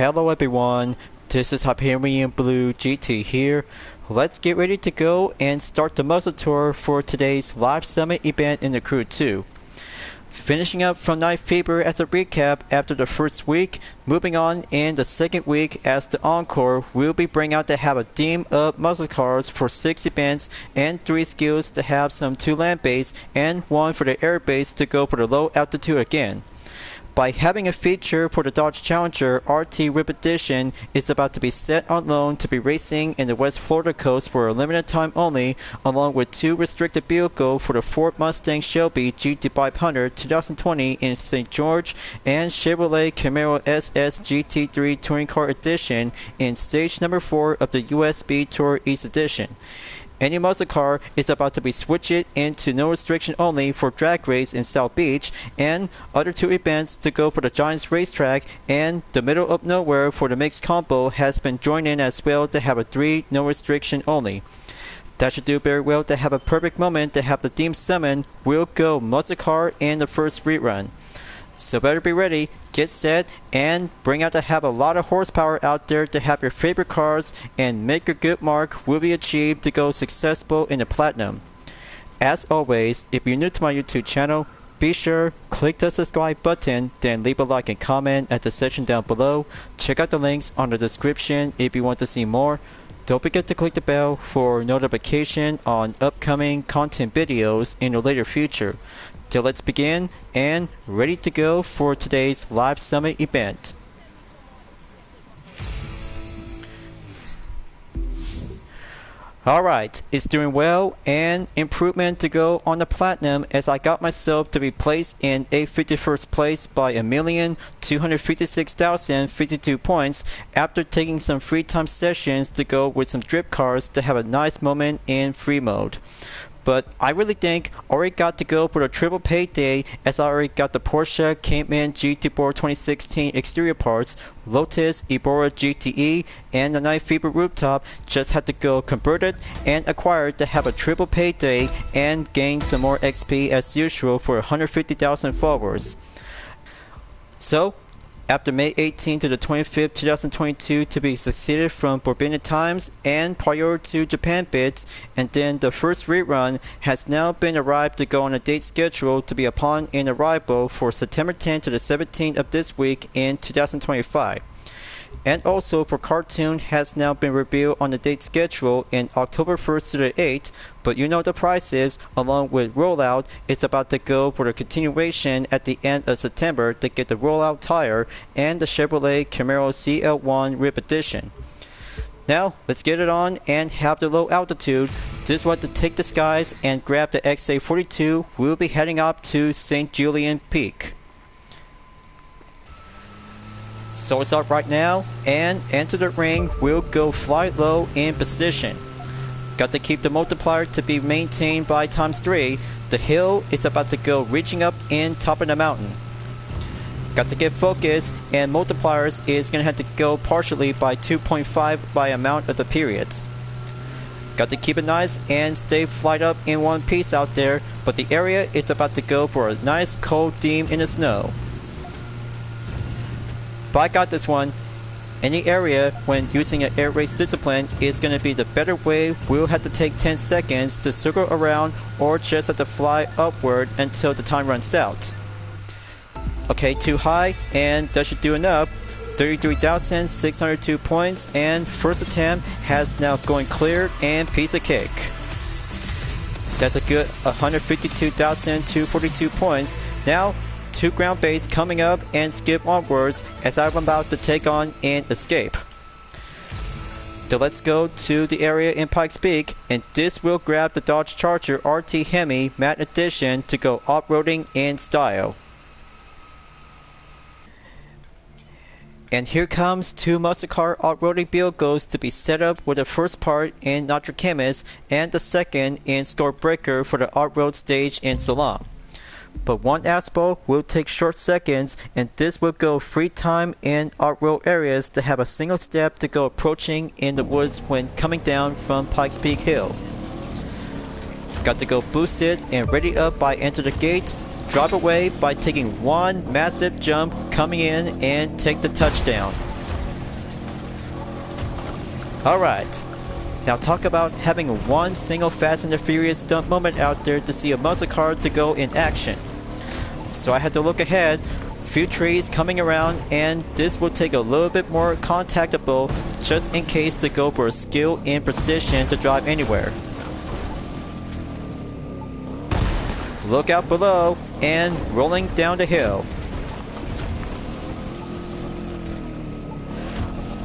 Hello everyone, this is Hyperion-Blue-GT here. Let's get ready to go and start the muzzle tour for today's live summit event in the Crew 2. Finishing up from Night Fever as a recap after the first week, moving on in the second week as the encore, we'll be bringing out to have a theme of muzzle cars for 6 events and 3 skills to have some 2 land base and 1 for the air base to go for the low altitude again. By having a feature for the Dodge Challenger, RT Rip Edition is about to be set on loan to be racing in the West Florida coast for a limited time only, along with 2 restricted vehicles for the Ford Mustang Shelby GT500 2020 in St. George and Chevrolet Camaro SS GT3 Touring Car Edition in stage number 4 of the USB Tour East Edition. Any muscle car is about to be switched into no restriction only for drag race in South Beach and other 2 events to go for the Giants racetrack, and the middle of nowhere for the mixed combo has been joined in as well to have a 3 no restriction only. That should do very well to have a perfect moment to have the theme summon will go muscle car in the first rerun. So better be ready, get set, and bring out to have a lot of horsepower out there to have your favorite cars and make your good mark will be achieved to go successful in the Platinum. As always, if you're new to my YouTube channel, be sure click the subscribe button, then leave a like and comment at the section down below. Check out the links on the description if you want to see more. Don't forget to click the bell for notification on upcoming content videos in the later future. So let's begin and ready to go for today's live summit event. Alright, it's doing well and improvement to go on the Platinum as I got myself to be placed in 851st place by 1,256,052 points after taking some free time sessions to go with some drip cars to have a nice moment in free mode. But I really think I already got to go for the triple payday as I already got the Porsche Cayman GT4 2016 exterior parts, Lotus Evora GTE, and the Night Fever rooftop just had to go converted and acquired to have a triple payday and gain some more XP as usual for 150,000 followers. So, after May 18 to the 25th, 2022 to be succeeded from Forbidden Times and prior to Japan bits, and then the first rerun has now been arrived to go on a date schedule to be upon in arrival for September 10 to the 17th of this week in 2025. And also for Cartoon has now been revealed on the date schedule in October 1st to the 8th, but you know the prices along with rollout it's about to go for the continuation at the end of September to get the rollout tire and the Chevrolet Camaro CL1 Rip Edition. Now let's get it on and have the low altitude. Just want to take the skies and grab the XA42. We'll be heading up to St. Julian Peak. So it's up right now and enter the ring, we'll go fly low in position. Got to keep the multiplier to be maintained by ×3. The hill is about to go reaching up in top of the mountain. Got to get focused and multipliers is going to have to go partially by 2.5 by amount of the period. Got to keep it nice and stay flight up in one piece out there, but the area is about to go for a nice cold theme in the snow. But I got this one. Any area when using an air race discipline is going to be the better way. We'll have to take 10 seconds to circle around or just have to fly upward until the time runs out. Okay, too high, and that should do enough. 33,602 points, and first attempt has now going clear and piece of cake. That's a good 152,242 points. Now 2 ground base coming up and skip onwards as I'm about to take on and escape. So let's go to the area in Pikes Peak, and this will grab the Dodge Charger RT Hemi Matte Edition to go off-roading in style. And here comes 2 muscle car off-roading vehicles to be set up with the first part in Nitro Chemist and the second in Score Breaker for the off-road stage in Salon. But one asphalt will take short seconds, and this will go free time in off-road areas to have a single step to go approaching in the woods when coming down from Pikes Peak Hill. Got to go boosted and ready up by enter the gate, drive away by taking one massive jump coming in and take the touchdown. Alright, now talk about having one single Fast and the Furious stunt moment out there to see a muscle car to go in action. So I had to look ahead, few trees coming around, and this will take a little bit more contactable just in case to go for skill and precision to drive anywhere. Look out below and rolling down the hill.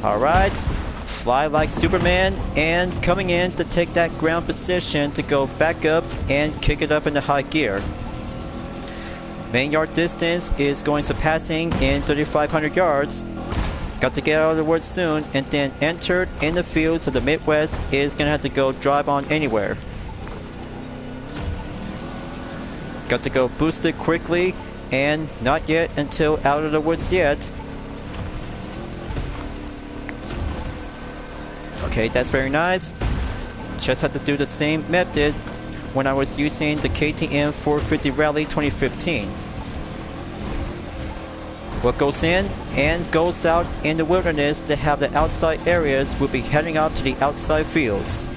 Alright, fly like Superman and coming in to take that ground position to go back up and kick it up into high gear. Main yard distance is going surpassing in 3,500 yards. Got to get out of the woods soon and then entered in the fields of the Midwest is gonna have to go drive on anywhere. Got to go boost it quickly and not yet until out of the woods yet. Okay, that's very nice. Just had to do the same method when I was using the KTM 450 Rally 2015. What goes in and goes out in the wilderness to have the outside areas will be heading out to the outside fields.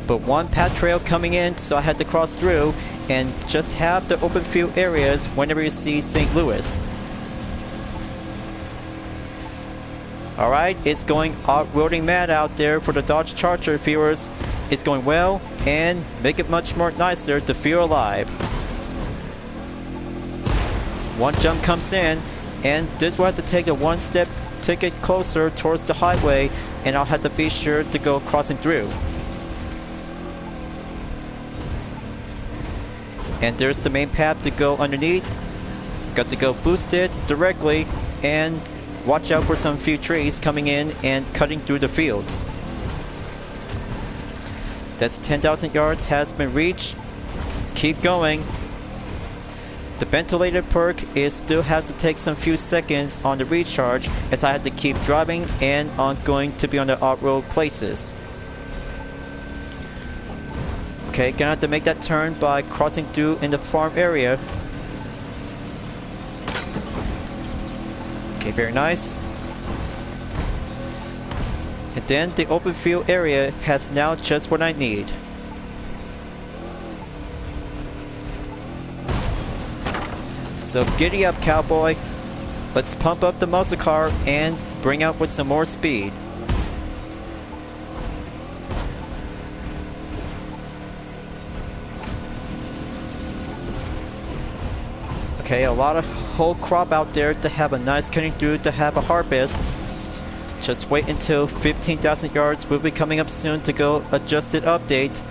But one path trail coming in, so I had to cross through and just have the open field areas whenever you see St. Louis. Alright, it's going off-roading mad out there for the Dodge Charger viewers. It's going well and make it much more nicer to feel alive. One jump comes in and this will have to take a one step to get closer towards the highway and I'll have to be sure to go crossing through. And there's the main path to go underneath. Got to go boost it directly and watch out for some few trees coming in and cutting through the fields. That's 10,000 yards has been reached. Keep going. The ventilated perk is still have to take some few seconds on the recharge as I had to keep driving and I'm going to be on the off-road places. Okay, gonna have to make that turn by crossing through in the farm area. Okay, very nice. And then the open field area has now just what I need. So giddy up, cowboy. Let's pump up the muscle car and bring out with some more speed. Okay, a lot of whole crop out there to have a nice cutting through to have a harvest. Just wait until 15,000 yards will be coming up soon to go adjusted update.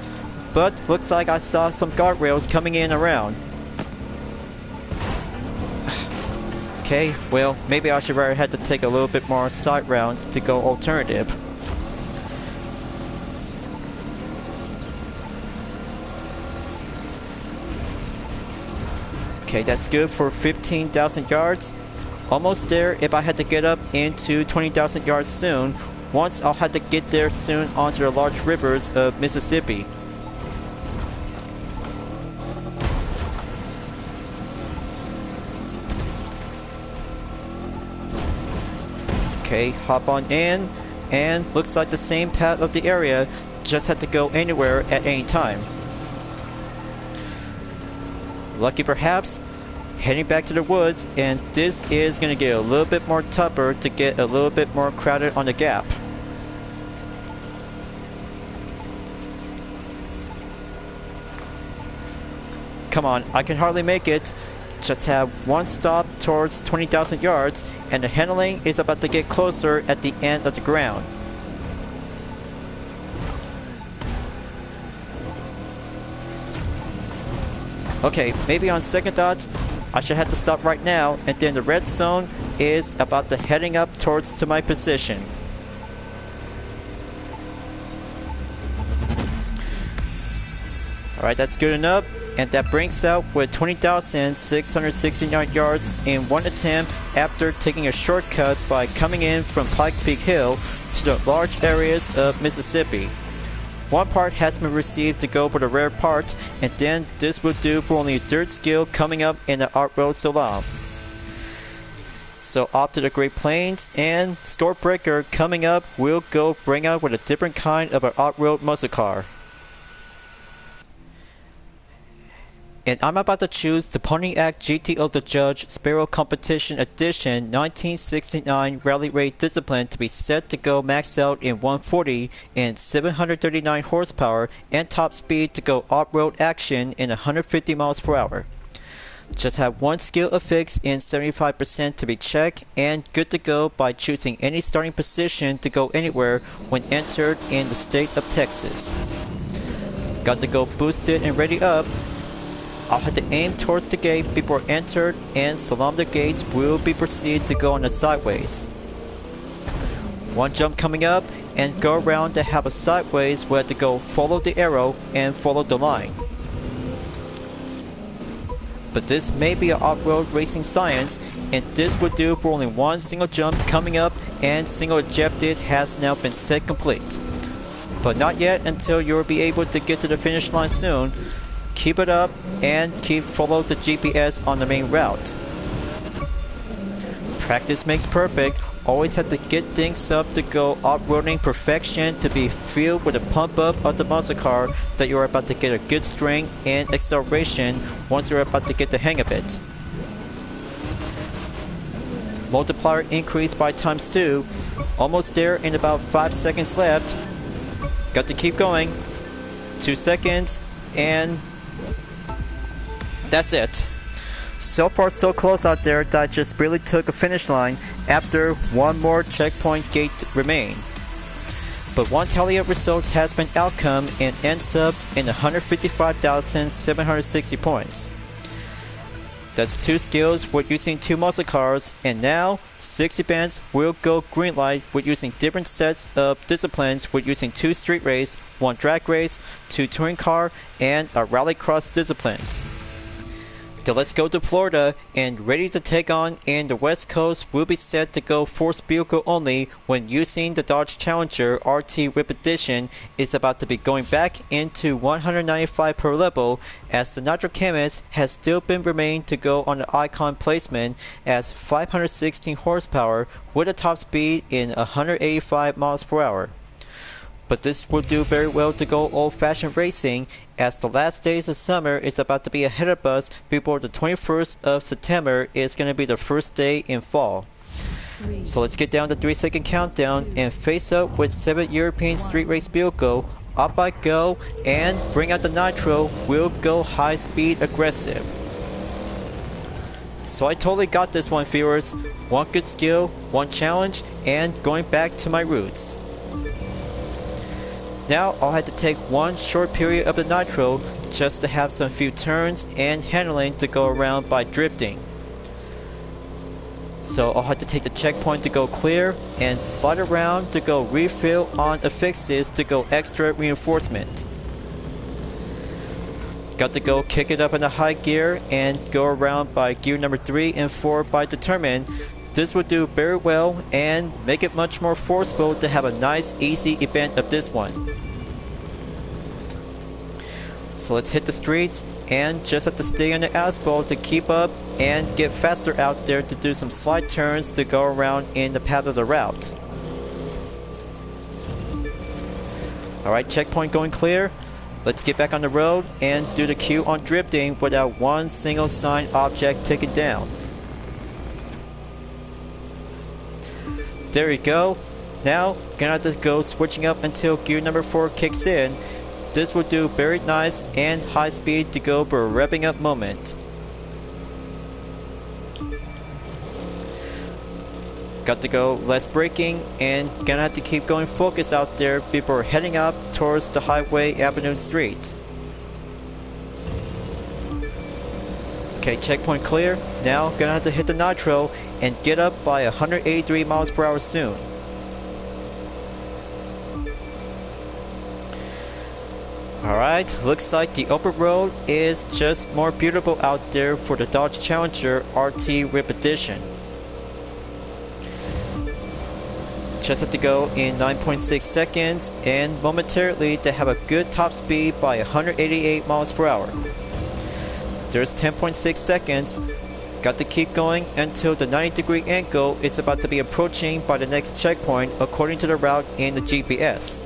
But looks like I saw some guardrails coming in around. Okay, well maybe I should rather have to take a little bit more side rounds to go alternative. Okay, that's good for 15,000 yards. Almost there if I had to get up into 20,000 yards soon. Once I'll have to get there soon onto the large rivers of Mississippi. Okay, hop on in and looks like the same path of the area, just have to go anywhere at any time. Lucky perhaps, heading back to the woods, and this is going to get a little bit more tougher to get a little bit more crowded on the gap. Come on, I can hardly make it. Just have one stop towards 20,000 yards, and the handling is about to get closer at the end of the ground. Okay, maybe on second thought, I should have to stop right now, and then the red zone is about to heading up towards to my position. Alright, that's good enough, and that brings out with 20,669 yards in one attempt after taking a shortcut by coming in from Pikes Peak Hill to the large areas of Mississippi. One part has been received to go for the rare part, and then this will do for only a third skill coming up in the off-road salon. So off to the Great Plains, and Stormbreaker coming up, we'll go bring out with a different kind of an off-road muscle car. And I'm about to choose the Pontiac GTO The Judge Sparrow Competition Edition 1969 Rally Raid Discipline to be set to go max out in 140 and 739 horsepower and top speed to go off-road action in 150 miles per hour. Just have one skill affix in 75% to be checked and good to go by choosing any starting position to go anywhere when entered in the state of Texas. Got to go boosted and ready up. I'll have to aim towards the gate before entered, and slalom the gates will be proceed to go on the sideways. One jump coming up and go around to have a sideways where to go follow the arrow and follow the line. But this may be an off-road racing science, and this will do for only one single jump coming up, and single ejected has now been set complete. But not yet until you'll be able to get to the finish line soon. Keep it up and follow the GPS on the main route. Practice makes perfect. Always have to get things up to go off-roading perfection to be filled with a pump up of the muscle car that you're about to get a good strength and acceleration once you're about to get the hang of it. Multiplier increase by ×2. Almost there in about 5 seconds left. Got to keep going. 2 seconds and that's it. So far so close out there that I just barely took a finish line after one more checkpoint gate remained. But one tally of results has been outcome and ends up in 155,760 points. That's 2 skills with using 2 muscle cars, and now 6 events will go green light with using different sets of disciplines with using 2 street race, 1 drag race, 2 touring car, and a rallycross disciplines. So let's go to Florida, and ready to take on in the West Coast will be set to go force vehicle only when using the Dodge Challenger RT Whip Edition is about to be going back into 195 per level, as the Nitro Chemist has still been remained to go on the icon placement as 516 horsepower with a top speed in 185 miles per hour. But this will do very well to go old-fashioned racing, as the last days of summer is about to be ahead of us before the 21st of September is going to be the first day in fall. So let's get down the 3-second countdown and face up with 7 European street race vehicle. Up I go, and bring out the nitro, we'll go high speed aggressive. So I totally got this one, viewers. One good skill, one challenge, and going back to my roots. Now I'll have to take one short period of the nitro just to have some few turns and handling to go around by drifting. So I'll have to take the checkpoint to go clear and slide around to go refill on affixes to go extra reinforcement. Got to go kick it up in the high gear and go around by gear number 3 and 4 by determine. This will do very well and make it much more forceful to have a nice easy event of this one. So let's hit the streets and just have to stay on the asphalt to keep up and get faster out there to do some slight turns to go around in the path of the route. Alright, checkpoint going clear. Let's get back on the road and do the cue on drifting without one single sign object taken down. There we go. Now, gonna have to go switching up until gear number 4 kicks in. This will do very nice and high speed to go for a revving up moment. Got to go less braking and gonna have to keep going focus out there before heading up towards the Highway Avenue Street. Okay, checkpoint clear. Now gonna have to hit the nitro and get up by 183 miles per hour soon. Alright, looks like the open road is just more beautiful out there for the Dodge Challenger RT Whip Edition. Just have to go in 9.6 seconds and momentarily to have a good top speed by 188 miles per hour. There's 10.6 seconds. Got to keep going until the 90-degree angle is about to be approaching by the next checkpoint according to the route in the GPS.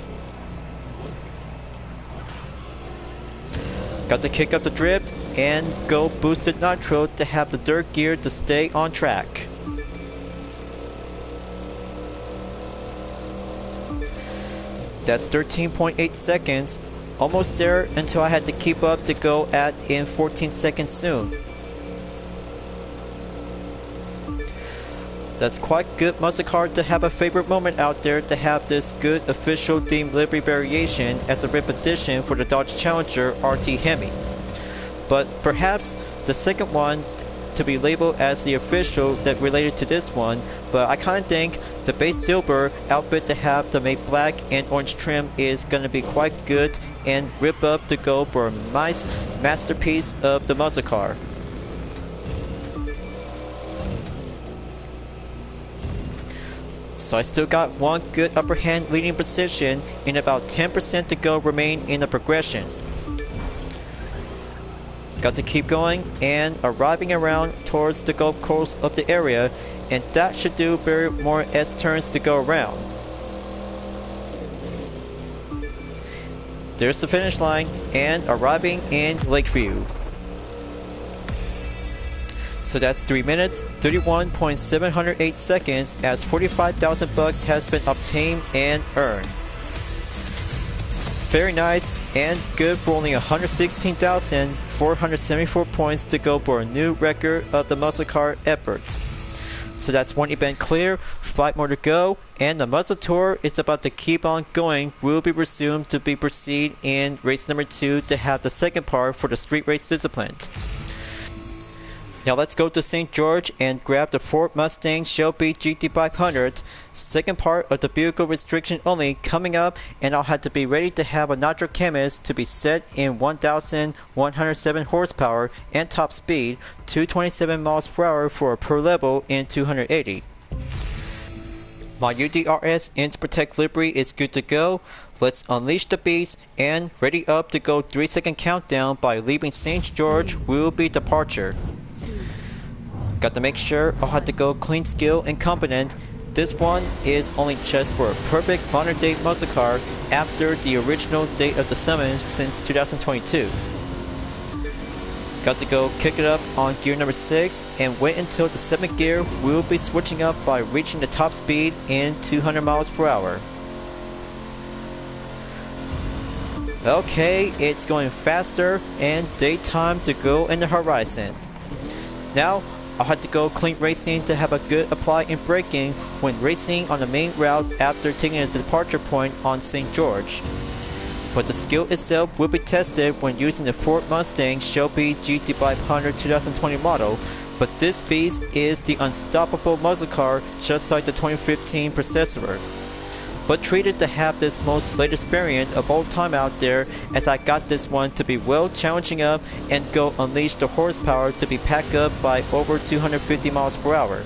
Got to kick up the drift and go boosted nitro to have the dirt gear to stay on track. That's 13.8 seconds, almost there until I had to keep up to go at in 14 seconds soon. That's quite good muscle car to have a favorite moment out there to have this good official themed livery variation as a repetition for the Dodge Challenger RT Hemi. But perhaps the second one to be labeled as the official that related to this one, but I kinda think the base silver outfit to have the matte black and orange trim is gonna be quite good and rip up to go for a nice masterpiece of the muscle car. So I still got one good upper hand leading position and about 10% to go remain in the progression. Got to keep going and arriving around towards the Gulf Coast of the area, and that should do very more S turns to go around. There's the finish line and arriving in Lakeview. So that's 3 minutes, 31.708 seconds as 45,000 bucks has been obtained and earned. Very nice and good for only 116,474 points to go for a new record of the muscle car effort. So that's one event clear, 5 more to go, and the muscle tour is about to keep on going. Will be resumed to be proceed in race number 2 to have the second part for the street race discipline. Now let's go to St. George and grab the Ford Mustang Shelby GT500. Second part of the vehicle restriction only coming up, and I'll have to be ready to have a nitro chemist to be set in 1,107 horsepower and top speed, 227 miles per hour for a per level in 280. My UDRS INS Protect livery is good to go. Let's unleash the beast and ready up to go 3-second countdown by leaving St. George will be departure. Got to make sure I'll have to go clean skill and competent. This one is only just for a perfect modern day muscle car after the original date of the summon since 2022. Got to go kick it up on gear number 6 and wait until the 7th gear will be switching up by reaching the top speed in 200 miles per hour. Okay, it's going faster and daytime to go in the horizon. Now, I'll have to go clean racing to have a good apply in braking when racing on the main route after taking a departure point on St. George. But the skill itself will be tested when using the Ford Mustang Shelby GT500 2020 model, but this beast is the unstoppable muscle car just like the 2015 Processor. But treated to have this most latest variant of all time out there, as I got this one to be well challenging up and go unleash the horsepower to be packed up by over 250 miles per hour.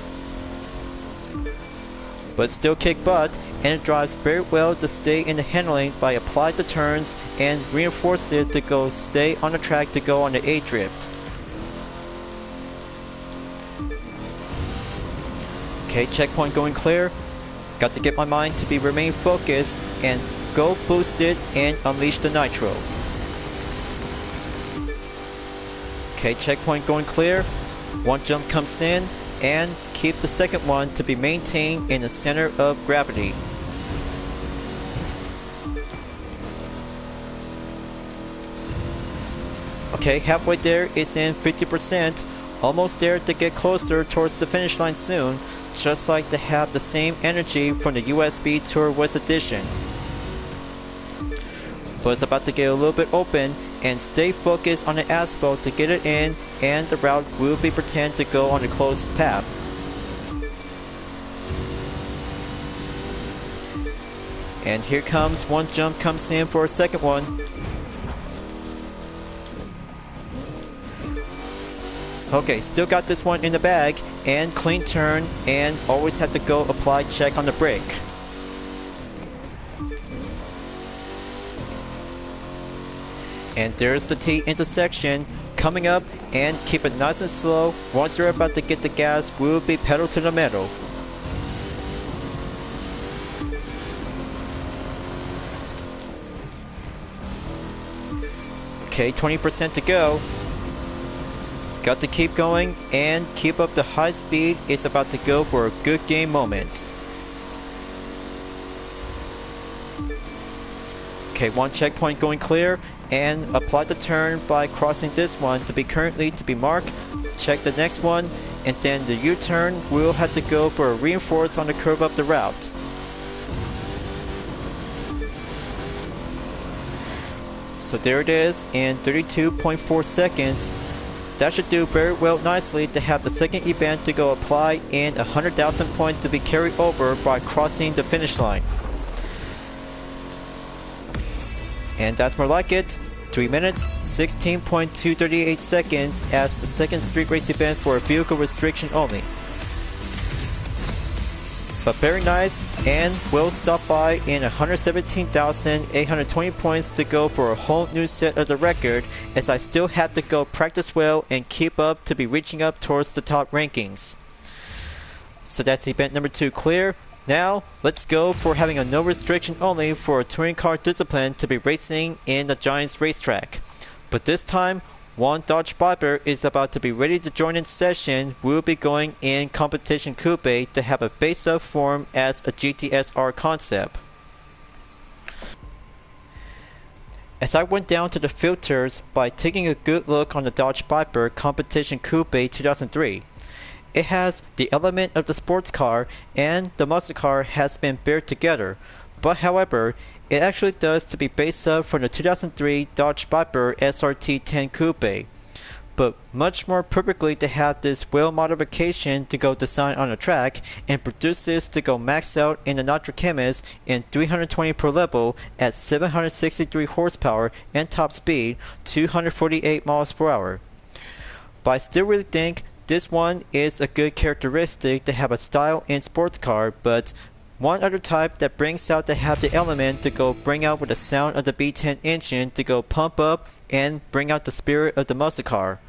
But still kick butt, and it drives very well to stay in the handling by apply the turns and reinforce it to go stay on the track to go on the A drift. Okay, checkpoint going clear. Got to get my mind to be remain focused and go boosted and unleash the nitro. Okay, checkpoint going clear. One jump comes in and keep the second one to be maintained in the center of gravity. Okay, halfway there is in 50%. Almost there to get closer towards the finish line soon, just like to have the same energy from the USB Tour West Edition. But it's about to get a little bit open, and stay focused on the asphalt to get it in, and the route will be pretend to go on a closed path. And here comes one jump comes in for a second one. Okay, still got this one in the bag, and clean turn, and always have to go apply check on the brake. And there's the T intersection, coming up, and keep it nice and slow. Once you're about to get the gas, we'll be pedal to the metal. Okay, 20% to go. Got to keep going and keep up the high speed. It's about to go for a good game moment. Okay, one checkpoint going clear, and apply the turn by crossing this one to be marked. Check the next one, and then the U-turn will have to go for a reinforce on the curve of the route. So there it is in 32.4 seconds. That should do very well nicely to have the second event to go apply and 100,000 points to be carried over by crossing the finish line. And that's more like it. 3 minutes, 16.238 seconds as the second street race event for a vehicle restriction only. But very nice, and we'll stop by in 117,820 points to go for a whole new set of the record, as I still have to go practice well and keep up to be reaching up towards the top rankings. So that's event number 2 clear. Now, let's go for having a no restriction only for a touring car discipline to be racing in the Giants racetrack. But this time, one Dodge Viper is about to be ready to join in session. We'll be going in competition coupe to have a base-up form as a GTSR concept. As I went down to the filters by taking a good look on the Dodge Viper Competition Coupe 2003, it has the element of the sports car and the muscle car has been paired together, but however, it actually does to be based up from the 2003 Dodge Viper SRT10 Coupe, but much more perfectly to have this wheel modification to go design on the track and produce this to go max out in the Nitro Chemist in 320 per level at 763 horsepower and top speed 248 miles per hour. But I still really think this one is a good characteristic to have a style in sports car, but one other type that brings out to have the element to go bring out with the sound of the B10 engine to go pump up and bring out the spirit of the muscle car.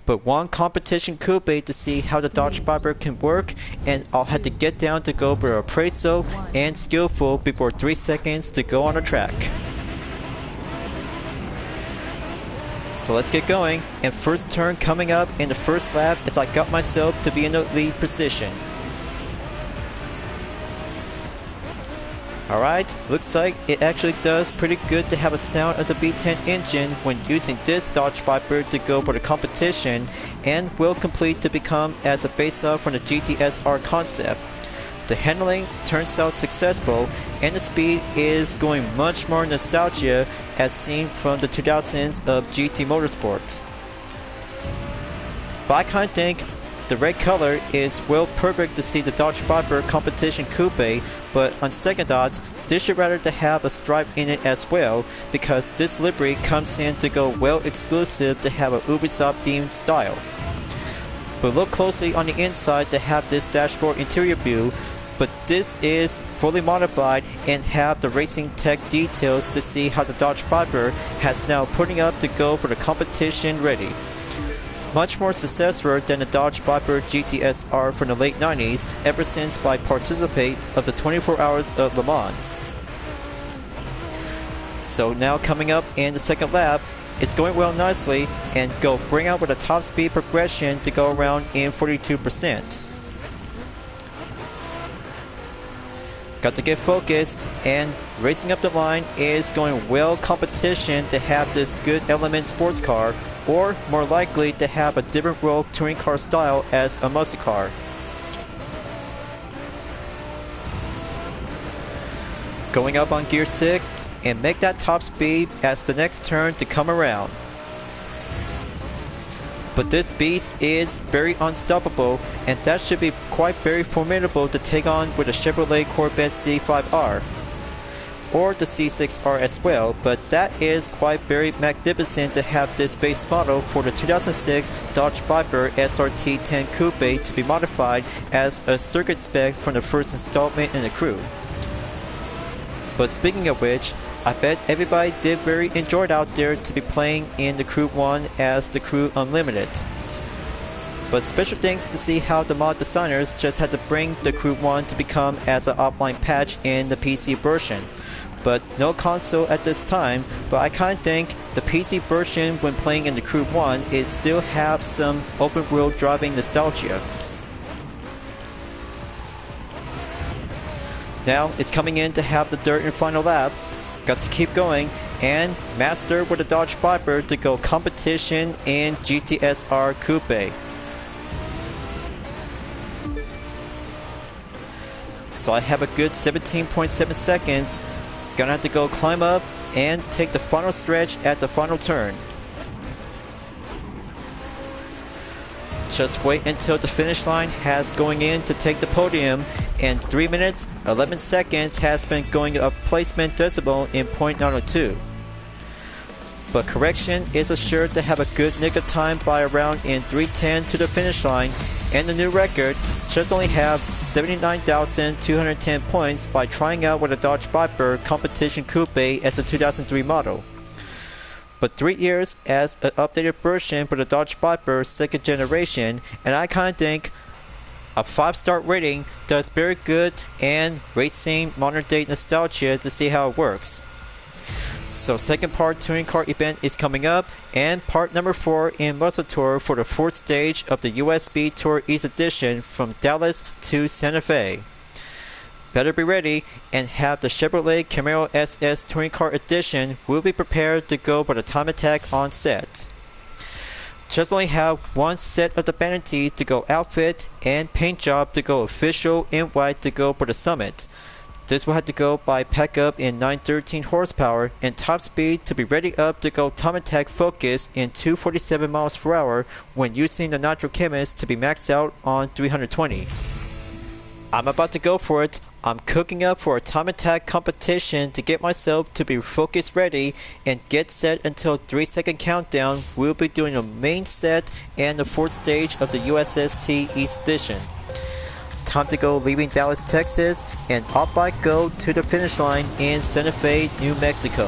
But one competition coupe to see how the Dodge Viper can work, and I'll have to get down to go for appraisal and skillful before 3 seconds to go on the track. So let's get going, and first turn coming up in the first lap as I got myself to be in the lead position. Alright, looks like it actually does pretty good to have a sound of the B10 engine when using this Dodge Viper to go for the competition, and will complete to become as a base up from the GTSR concept. The handling turns out successful, and the speed is going much more nostalgia as seen from the 2000s of GT Motorsport. But I kinda think the red color is well perfect to see the Dodge Viper Competition Coupe, but on second thoughts, this should rather to have a stripe in it as well, because this livery comes in to go well exclusive to have a Ubisoft themed style. But look closely on the inside to have this dashboard interior view, but this is fully modified and have the racing tech details to see how the Dodge Viper has now putting up to go for the competition ready. Much more successful than the Dodge Viper GTSR from the late 90s ever since I participate of the 24 Hours of Le Mans. So now coming up in the second lap, it's going well nicely and go bring out with a top speed progression to go around in 42%. Got to get focused, and racing up the line is going well competition to have this good element sports car, or more likely to have a different role touring car style as a muscle car. Going up on gear 6 and make that top speed as the next turn to come around. But this beast is very unstoppable, and that should be quite very formidable to take on with a Chevrolet Corvette C5R. Or the C6R as well, but that is quite very magnificent to have this base model for the 2006 Dodge Viper SRT10 Coupe to be modified as a circuit spec from the first installment in the crew. But speaking of which, I bet everybody did very enjoyed out there to be playing in the Crew 1 as the Crew Unlimited. But special thanks to see how the mod designers just had to bring the Crew 1 to become as an offline patch in the PC version. But no console at this time, but I kinda think the PC version when playing in the Crew 1 is still have some open world driving nostalgia. Now it's coming in to have the dirt in final lap. Got to keep going and master with a Dodge Viper to go competition in GTSR Coupe. So I have a good 17.7 seconds. Gonna have to go climb up and take the final stretch at the final turn. Just wait until the finish line has going in to take the podium, and 3 minutes 11 seconds has been going up placement decimal in .902. But correction is assured to have a good nick of time by around in 3:10 to the finish line, and the new record just only have 79,210 points by trying out with a Dodge Viper Competition Coupe as a 2003 model. But 3 years as an updated version for the Dodge Viper 2nd generation, and I kinda think a 5-star rating does very good and racing modern day nostalgia to see how it works. So second part touring car event is coming up, and part number 4 in Muscle Tour for the 4th stage of the USB Tour East Edition from Dallas to Santa Fe. Better be ready and have the Chevrolet Camaro SS Touring Car Edition will be prepared to go for the time attack on set. Just only have one set of the vanity to go outfit and paint job to go official in white to go for the summit. This will have to go by pack up in 913 horsepower and top speed to be ready up to go time attack focus in 247 miles per hour when using the Nitro Chemist to be maxed out on 320. I'm about to go for it. I'm cooking up for a time attack competition to get myself to be focus ready and get set until 3-second countdown. We'll be doing a main set and the 4th stage of the USST East Edition. Time to go leaving Dallas, Texas, and off I go to the finish line in Santa Fe, New Mexico.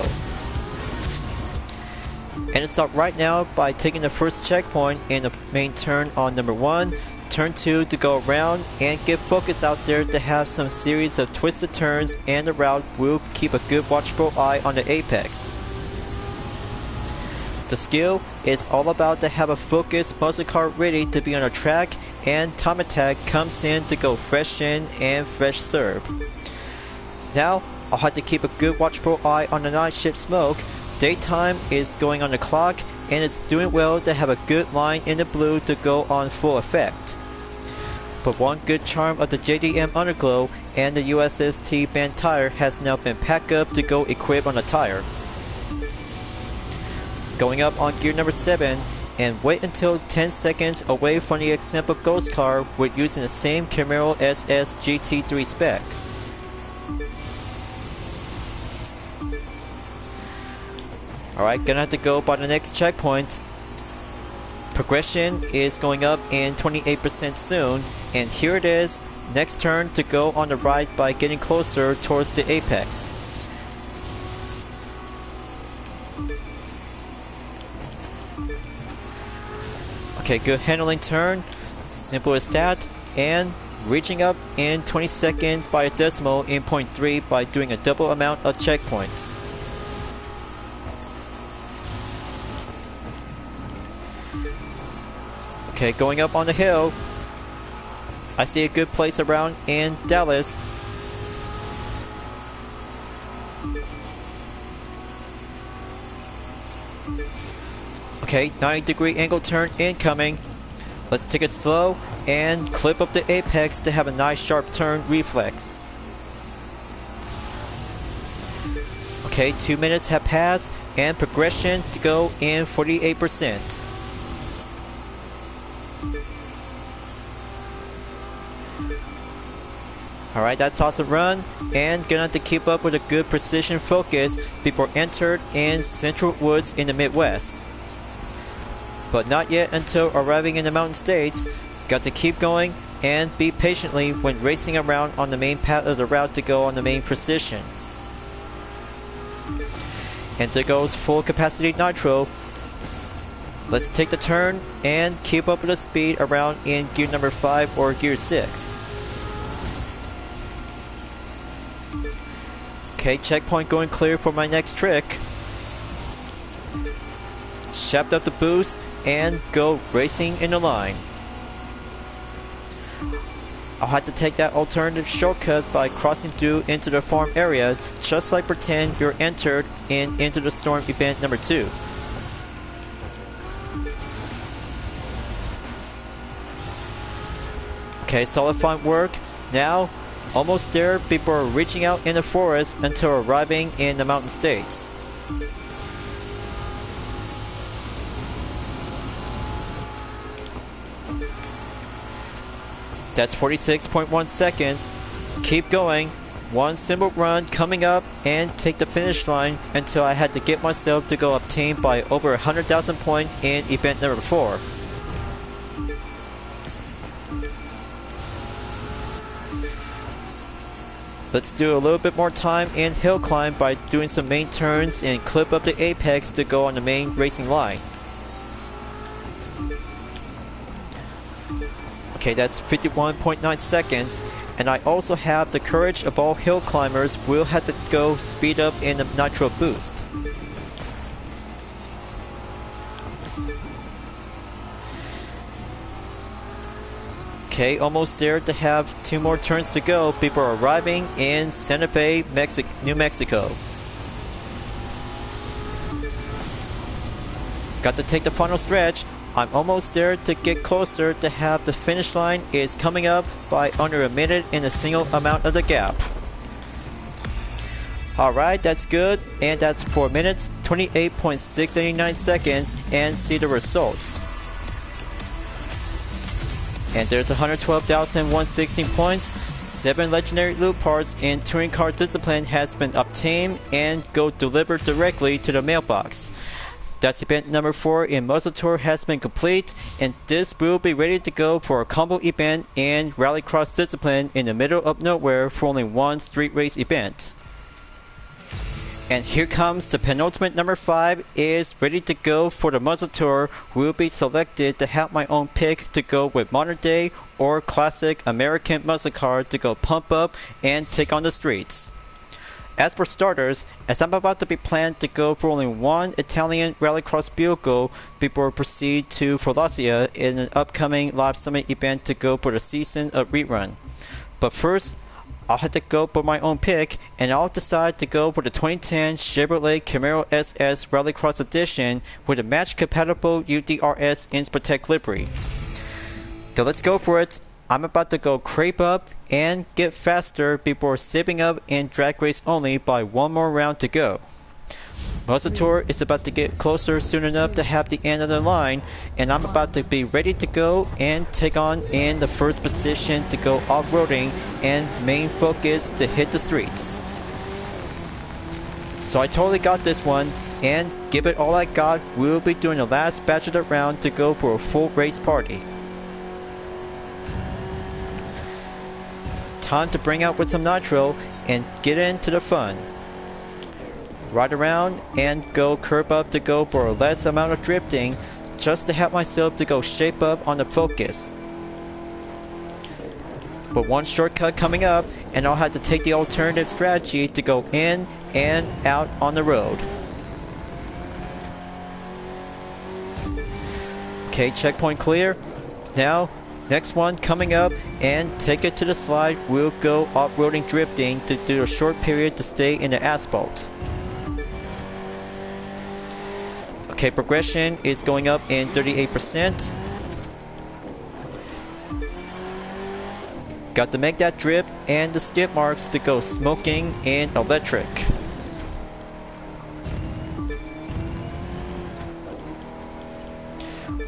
And it's up right now by taking the first checkpoint in the main turn on number 1, turn 2 to go around and get focus out there to have some series of twisted turns, and the route will keep a good watchful eye on the apex. The skill is all about to have a focused muscle car ready to be on a track, and time attack comes in to go fresh in and fresh serve. Now I'll have to keep a good watchful eye on the night shift smoke. Daytime is going on the clock and it's doing well to have a good line in the blue to go on full effect. But one good charm of the JDM underglow and the USST band tire has now been packed up to go equipped on the tire. Going up on gear number 7 and wait until 10 seconds away from the example ghost car with using the same Camaro SS GT3 spec. Alright, gonna have to go by the next checkpoint. Progression is going up in 28% soon, and here it is, next turn to go on the right by getting closer towards the apex. Okay, good handling turn, simple as that, and reaching up in 20 seconds by a decimal in .3 by doing a double amount of checkpoints. Okay, going up on the hill, I see a good place around in Dallas. Okay, 90-degree angle turn incoming. Let's take it slow and clip up the apex to have a nice sharp turn reflex. Okay, 2 minutes have passed and progression to go in 48%. Alright, that's awesome run, and gonna have to keep up with a good precision focus before entered in Central Woods in the Midwest. But not yet until arriving in the Mountain States. Got to keep going and be patiently when racing around on the main path of the route to go on the main precision. And there goes full capacity nitro. Let's take the turn and keep up with the speed around in gear number 5 or gear 6. Okay, checkpoint going clear for my next trick. Shaft up the boost and go racing in the line. I'll have to take that alternative shortcut by crossing through into the farm area, just like pretend you're entered in Into the Storm event number 2. Okay, solid front work. Now, almost there before reaching out in the forest until arriving in the mountain states. That's 46.1 seconds. Keep going. One simple run coming up and take the finish line until I had to get myself to go obtained by over 100,000 points in event number 4. Let's do a little bit more time in hill climb by doing some main turns and clip up the apex to go on the main racing line. Okay, that's 51.9 seconds, and I also have the courage of all hill climbers will have to go speed up in the nitro boost. Okay, almost there to have 2 more turns to go before arriving in Santa Fe, New Mexico. Got to take the final stretch. I'm almost there to get closer to have the finish line is coming up by under a minute in a single amount of the gap. Alright, that's good, and that's 4 minutes, 28.689 seconds, and see the results. And there's 112,116 points, 7 legendary loot parts in touring car discipline has been obtained and go delivered directly to the mailbox. That's event number 4 in Muzzle Tour has been complete, and this will be ready to go for a combo event in Rallycross Discipline in the middle of nowhere for only one street race event. And here comes the penultimate number 5 is ready to go for the Muzzle Tour. Will be selected to have my own pick to go with modern day or classic American muscle car to go pump up and take on the streets. As for starters, as I'm about to be planned to go for only one Italian rallycross vehicle before proceed to Forlacia in an upcoming Live Summit event to go for the season of rerun. But first, I'll have to go for my own pick, and I'll decide to go for the 2010 Chevrolet Camaro SS Rallycross Edition with a match-compatible UDRS Inspotec livery. So let's go for it. I'm about to go creep up and get faster before saving up in drag race only by one more round to go. Muzzle Tour is about to get closer soon enough to have the end of the line, and I'm about to be ready to go and take on in the first position to go off-roading and main focus to hit the streets. So I totally got this one, and give it all I got, we'll be doing the last batch of the round to go for a full race party. Time to bring out with some nitro and get into the fun. Ride around and go curb up to go for a less amount of drifting just to help myself to go shape up on the focus. But one shortcut coming up and I'll have to take the alternative strategy to go in and out on the road. Okay, checkpoint clear. Now, next one coming up and take it to the slide. We'll go off-roading drifting to do a short period to stay in the asphalt. Okay, progression is going up in 38%. Got to make that drip and the skid marks to go smoking in electric.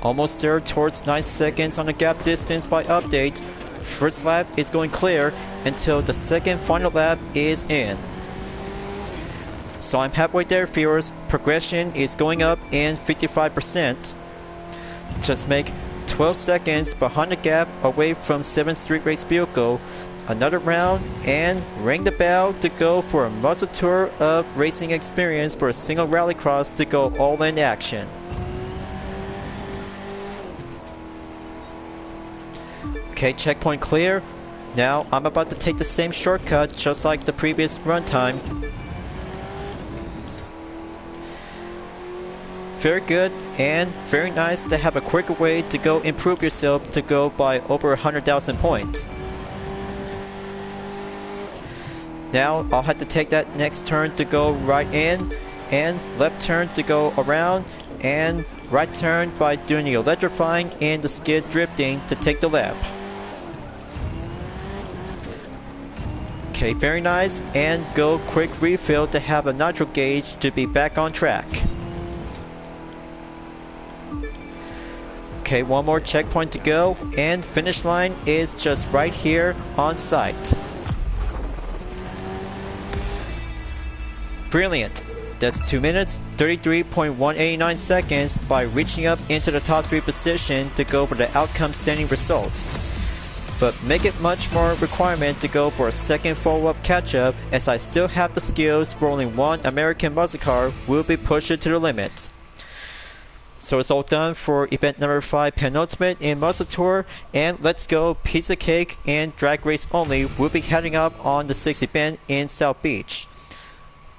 Almost there towards 9 seconds on the gap distance by update. First lap is going clear until the second final lap is in. So I'm halfway there, viewers. Progression is going up in 55%. Just make 12 seconds behind the gap away from 7th Street Race vehicle. another round, and ring the bell to go for a muzzle tour of racing experience for a single rallycross to go all in action. Okay, checkpoint clear. Now I'm about to take the same shortcut just like the previous runtime. Very good and very nice to have a quicker way to go improve yourself to go by over 100,000 points. Now I'll have to take that next turn to go right in, and left turn to go around, and right turn by doing the electrifying and the skid drifting to take the lap. Okay, very nice, and go quick refill to have a nitro gauge to be back on track. Okay, one more checkpoint to go, and finish line is just right here on site. Brilliant! That's 2 minutes, 33.189 seconds by reaching up into the top 3 position to go for the outcome standing results. But make it much more requirement to go for a second follow-up catch-up, as I still have the skills for only one American muscle car will be pushed to the limit. So it's all done for event number 5 penultimate in Muscle Tour, and let's go pizza cake and drag race only. We'll be heading up on the 6th event in South Beach.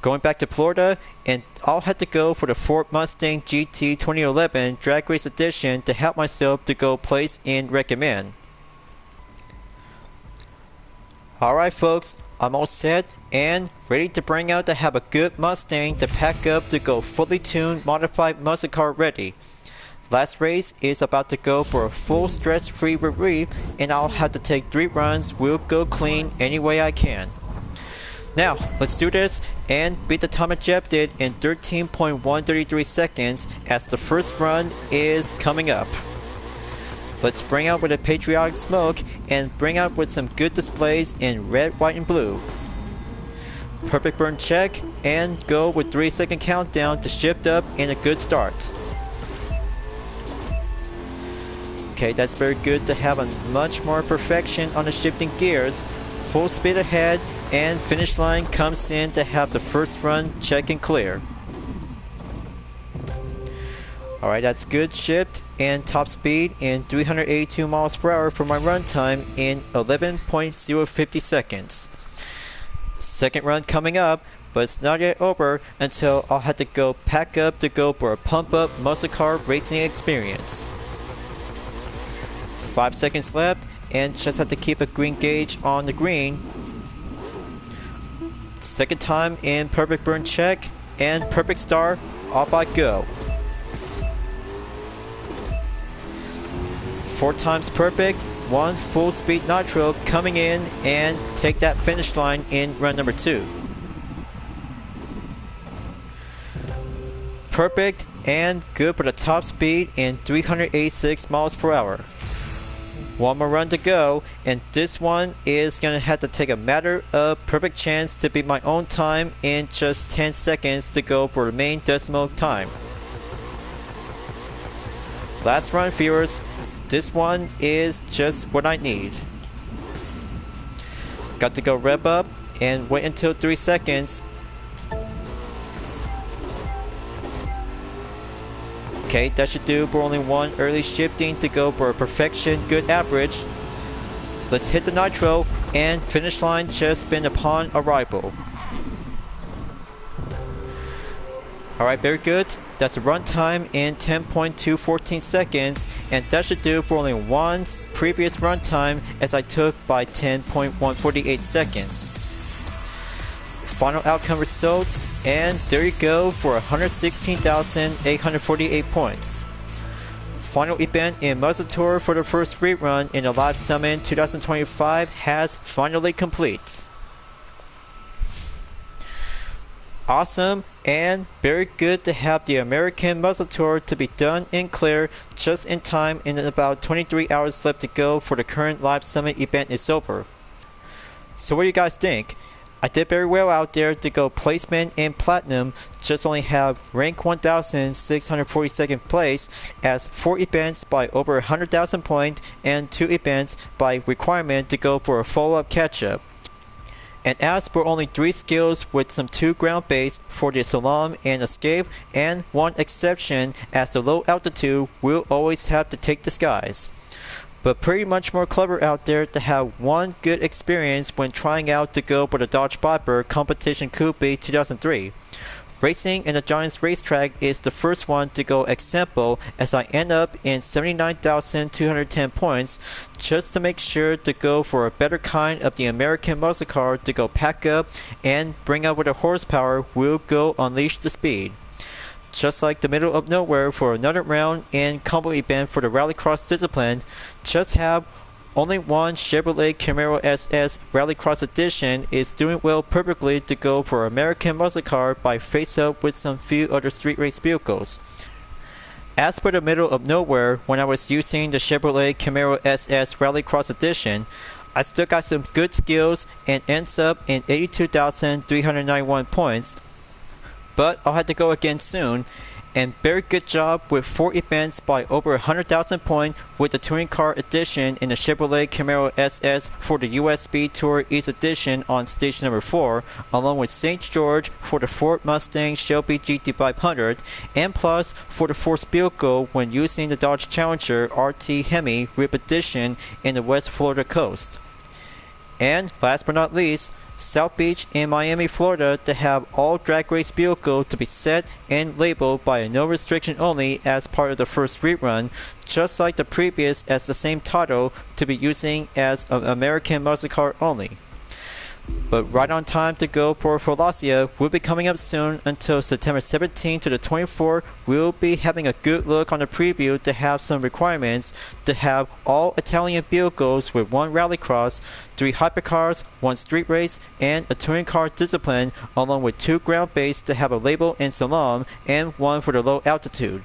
Going back to Florida, and I'll have to go for the Ford Mustang GT 2011 drag race edition to help myself to go place in recommend. Alright folks, I'm all set and ready to bring out to have a good Mustang to pack up to go fully tuned modified muscle car ready. Last race is about to go for a full stress-free reprieve, and I'll have to take 3 runs. We'll go clean any way I can. Now, let's do this and beat the time Jeff did in 13.133 seconds as the first run is coming up. Let's bring out with a patriotic smoke and bring out with some good displays in red, white, and blue. Perfect burn check and go with 3-second countdown to shift up in a good start. Okay, that's very good to have a much more perfection on the shifting gears. Full speed ahead, and finish line comes in to have the first run check and clear. Alright, that's good shift and top speed in 382 miles per hour for my run time in 11.050 seconds. Second run coming up, but it's not yet over until I'll have to go pack up to go for a pump up muscle car racing experience. 5 seconds left, and just have to keep a green gauge on the green. Second time in perfect burn check, and perfect star, off I go. 4 times perfect, 1 full speed nitro coming in and take that finish line in run number 2. Perfect and good for the top speed in 386 miles per hour. One more run to go, and this one is gonna have to take a matter of perfect chance to beat my own time in just 10 seconds to go for the main decimal time. Last run, viewers. This one is just what I need. Got to go rev up and wait until 3 seconds. Okay, that should do for only 1 early shifting to go for a perfection good average. Let's hit the nitro and finish line just been upon arrival. Alright, very good. That's a run time in 10.214 seconds, and that should do for only 1 previous run time as I took by 10.148 seconds. Final outcome results, and there you go for 116,848 points. Final event in Muscle Tour for the first rerun in the Live Summit 2025 has finally complete. Awesome and very good to have the American Muscle Tour to be done and clear just in time, and about 23 hours left to go for the current Live Summit event is over. So what do you guys think? I did very well out there to go placement in Platinum, just only have rank 1642nd place as 4 events by over 100,000 points and 2 events by requirement to go for a follow-up catch-up. And as for only 3 skills with some 2 ground based for the Salam and Escape, and 1 exception as the low altitude will always have to take the skies. But pretty much more clever out there to have 1 good experience when trying out to go for the Dodge Viper Competition Coupe 2003. Racing in the Giants racetrack is the first one to go example as I end up in 79,210 points just to make sure to go for a better kind of the American muscle car to go pack up and bring up with the horsepower will go unleash the speed. Just like the middle of nowhere for another round and combo event for the Rallycross discipline, just have only one Chevrolet Camaro SS Rallycross Edition is doing well perfectly to go for American muscle car by face-up with some few other street race vehicles. As for the middle of nowhere, when I was using the Chevrolet Camaro SS Rallycross Edition, I still got some good skills and ends up in 82,391 points, but I'll have to go again soon. And very good job with 4 events by over 100,000 points with the touring car edition in the Chevrolet Camaro SS for the US Speed Tour East Edition on stage number 4, along with St. George for the Ford Mustang Shelby GT500, and plus for the fourth vehicle when using the Dodge Challenger RT Hemi Rip Edition in the West Florida coast. And last but not least, South Beach in Miami, Florida to have all drag race vehicles to be set and labeled by a no restriction only as part of the first rerun, just like the previous as the same title to be using as an American muscle car only. But right on time to go for Falacia will be coming up soon until September 17 to the 24th. We'll be having a good look on the preview to have some requirements to have all Italian vehicles with 1 rallycross, 3 hypercars, 1 street race, and a touring car discipline, along with 2 ground based to have a label in Salam and 1 for the low altitude.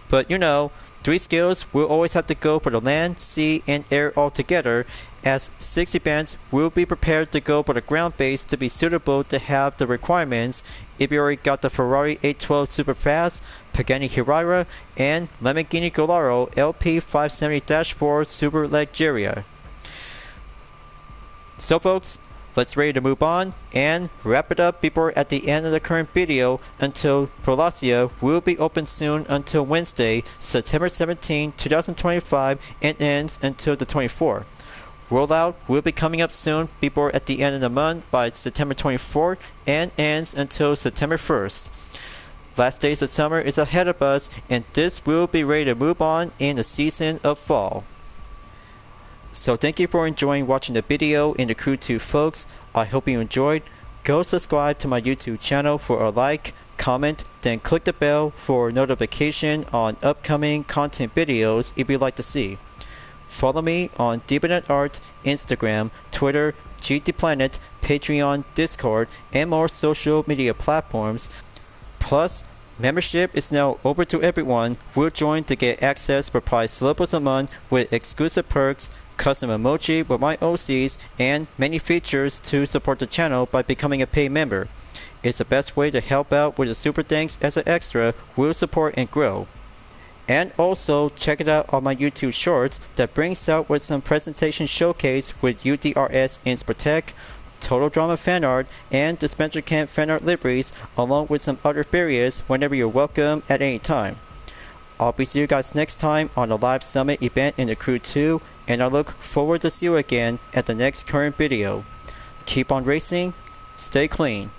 But you know, 3 skills will always have to go for the land, sea, and air altogether, as 6 events will be prepared to go for the ground base to be suitable to have the requirements if you already got the Ferrari 812 Superfast, Pagani Huayra, and Lamborghini Gallardo LP570-4 Superleggera. So folks, let's ready to move on and wrap it up before at the end of the current video until Falacia will be open soon until Wednesday, September 17, 2025 and ends until the 24th. Rollout will be coming up soon before at the end of the month by September 24th and ends until September 1st. Last days of summer is ahead of us and this will be ready to move on in the season of fall. So thank you for enjoying watching the video in the Crew 2 folks. I hope you enjoyed. Go subscribe to my YouTube channel for a like, comment, then click the bell for notification on upcoming content videos if you'd like to see. Follow me on DeepNetArt, Instagram, Twitter, GT Planet, Patreon, Discord, and more social media platforms. Plus, membership is now open to everyone. We'll join to get access for price levels a month with exclusive perks, custom emoji with my OCs, and many features to support the channel by becoming a paid member. It's the best way to help out with the super thanks as an extra will support and grow. And also check it out on my YouTube shorts that brings out with some presentation showcase with UDRS Inspirtech, Total Drama fan art, and Dispenser Camp fan art liveries, along with some other areas whenever you're welcome at any time. I'll be seeing you guys next time on the live summit event in the Crew 2, and I look forward to see you again at the next current video. Keep on racing, stay clean.